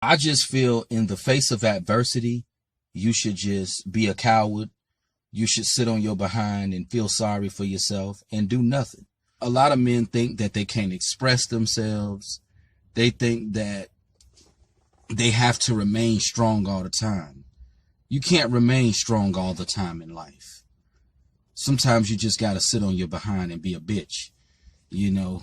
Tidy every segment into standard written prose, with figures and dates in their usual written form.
I just feel in the face of adversity, you should just be a coward. You should sit on your behind and feel sorry for yourself and do nothing. A lot of men think that they can't express themselves. They think that they have to remain strong all the time. You can't remain strong all the time in life. Sometimes you just gotta sit on your behind and be a bitch, you know.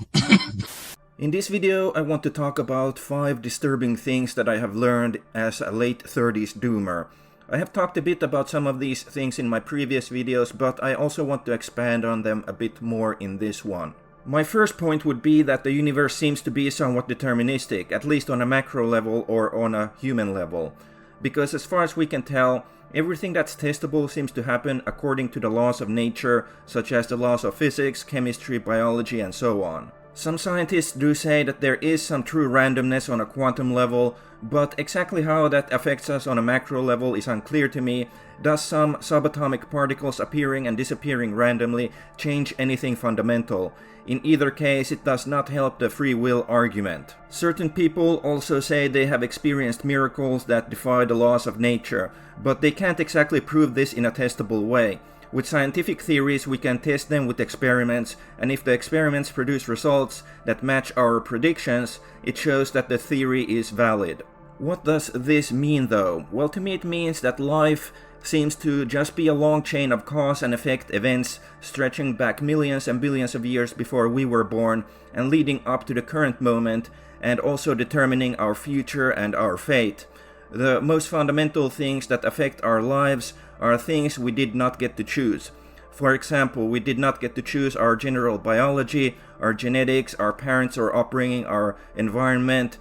In this video, I want to talk about 5 disturbing things that I have learned as a late 30s doomer. I have talked a bit about some of these things in my previous videos, but I also want to expand on them a bit more in this one. My first point would be that the universe seems to be somewhat deterministic, at least on a macro level or on a human level. Because as far as we can tell, everything that's testable seems to happen according to the laws of nature, such as the laws of physics, chemistry, biology, and so on. Some scientists do say that there is some true randomness on a quantum level, but exactly how that affects us on a macro level is unclear to me. Does some subatomic particles appearing and disappearing randomly change anything fundamental? In either case, it does not help the free will argument. Certain people also say they have experienced miracles that defy the laws of nature, but they can't exactly prove this in a testable way. With scientific theories, we can test them with experiments, and if the experiments produce results that match our predictions, it shows that the theory is valid. What does this mean though? Well, to me it means that life seems to just be a long chain of cause and effect events stretching back millions and billions of years before we were born and leading up to the current moment, and also determining our future and our fate. The most fundamental things that affect our lives are things we did not get to choose. For example, we did not get to choose our general biology, our genetics, our parents or upbringing, our environment,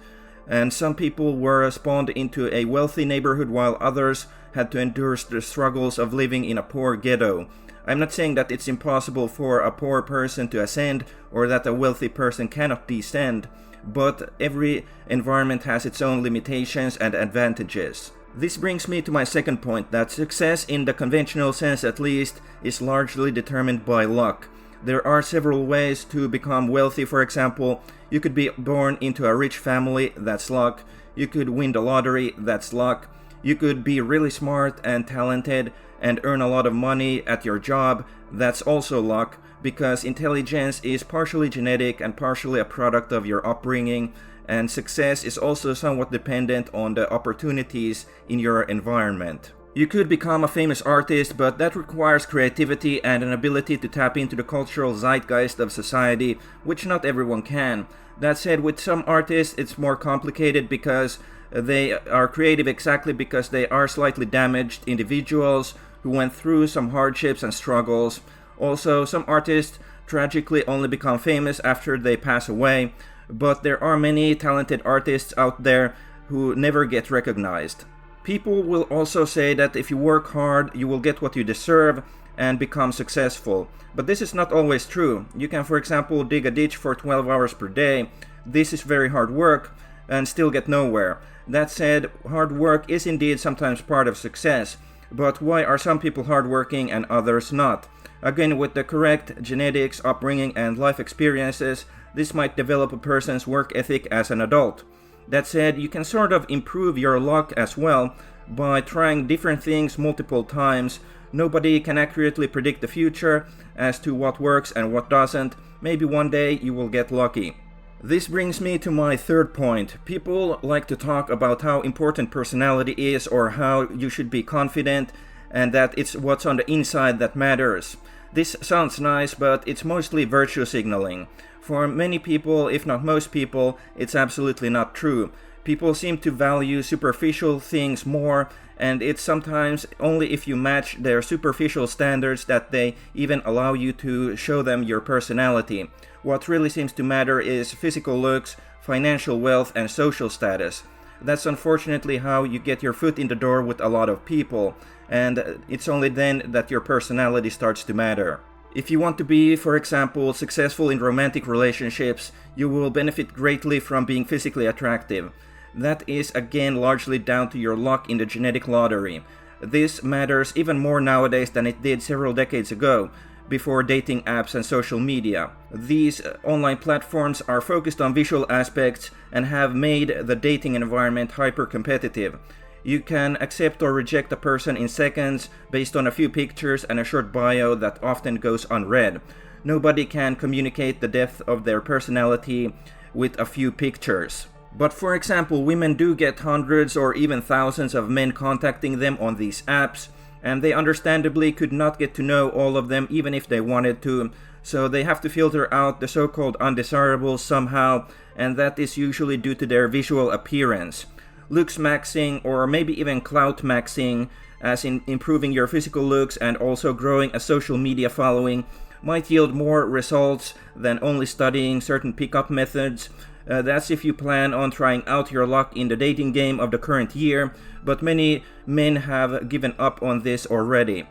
and some people were spawned into a wealthy neighborhood while others had to endure the struggles of living in a poor ghetto. I'm not saying that it's impossible for a poor person to ascend or that a wealthy person cannot descend, but every environment has its own limitations and advantages. This brings me to my second point, that success in the conventional sense at least is largely determined by luck. There are several ways to become wealthy. For example, you could be born into a rich family, that's luck. You could win the lottery, that's luck. You could be really smart and talented and earn a lot of money at your job, that's also luck, because intelligence is partially genetic and partially a product of your upbringing, and success is also somewhat dependent on the opportunities in your environment. You could become a famous artist, but that requires creativity and an ability to tap into the cultural zeitgeist of society, which not everyone can. That said, with some artists it's more complicated because they are creative exactly because they are slightly damaged individuals who went through some hardships and struggles. Also, some artists tragically only become famous after they pass away, but there are many talented artists out there who never get recognized. People will also say that if you work hard, you will get what you deserve and become successful. But this is not always true. You can, for example, dig a ditch for 12 hours per day. This is very hard work and still get nowhere. That said, hard work is indeed sometimes part of success. But why are some people hardworking and others not? Again, with the correct genetics, upbringing, and life experiences, this might develop a person's work ethic as an adult. That said, you can sort of improve your luck as well by trying different things multiple times. Nobody can accurately predict the future as to what works and what doesn't. Maybe one day you will get lucky. This brings me to my third point. People like to talk about how important personality is or how you should be confident and that it's what's on the inside that matters. This sounds nice, but it's mostly virtue signaling. For many people, if not most people, it's absolutely not true. People seem to value superficial things more, and it's sometimes only if you match their superficial standards that they even allow you to show them your personality. What really seems to matter is physical looks, financial wealth, and social status. That's unfortunately how you get your foot in the door with a lot of people, and it's only then that your personality starts to matter. If you want to be, for example, successful in romantic relationships, you will benefit greatly from being physically attractive. That is again largely down to your luck in the genetic lottery. This matters even more nowadays than it did several decades ago, before dating apps and social media. These online platforms are focused on visual aspects and have made the dating environment hyper-competitive. You can accept or reject a person in seconds based on a few pictures and a short bio that often goes unread. Nobody can communicate the depth of their personality with a few pictures. But for example, women do get hundreds or even thousands of men contacting them on these apps, and they understandably could not get to know all of them even if they wanted to, so they have to filter out the so-called undesirables somehow, and that is usually due to their visual appearance. Looks maxing, or maybe even clout maxing, as in improving your physical looks and also growing a social media following, might yield more results than only studying certain pickup methods. That's if you plan on trying out your luck in the dating game of the current year, but many men have given up on this already.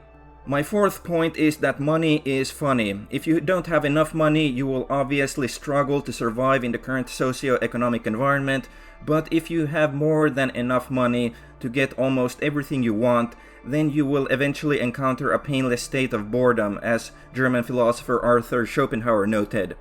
My fourth point is that money is funny. If you don't have enough money, you will obviously struggle to survive in the current socio-economic environment, but if you have more than enough money to get almost everything you want, then you will eventually encounter a painless state of boredom, as German philosopher Arthur Schopenhauer noted.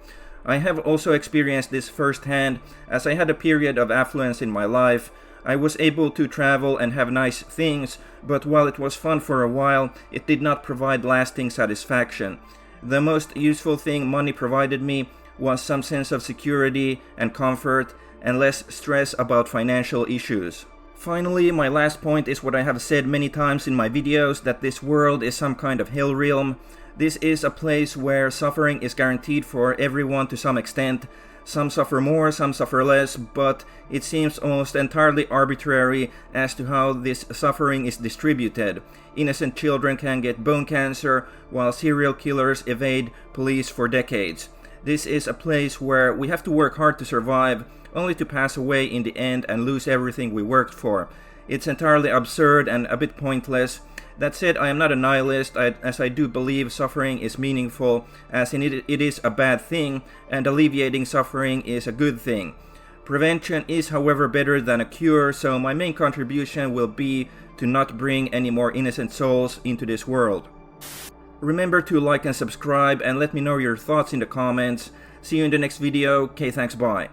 I have also experienced this firsthand, as I had a period of affluence in my life. I was able to travel and have nice things, but while it was fun for a while, it did not provide lasting satisfaction. The most useful thing money provided me was some sense of security and comfort, and less stress about financial issues. Finally, my last point is what I have said many times in my videos, that this world is some kind of hell realm. This is a place where suffering is guaranteed for everyone to some extent. Some suffer more, some suffer less, but it seems almost entirely arbitrary as to how this suffering is distributed. Innocent children can get bone cancer, while serial killers evade police for decades. This is a place where we have to work hard to survive, only to pass away in the end and lose everything we worked for. It's entirely absurd and a bit pointless. That said, I am not a nihilist, as I do believe suffering is meaningful, as in it is a bad thing, and alleviating suffering is a good thing. Prevention is, however, better than a cure, so my main contribution will be to not bring any more innocent souls into this world. Remember to like and subscribe, and let me know your thoughts in the comments. See you in the next video. Okay, thanks, bye.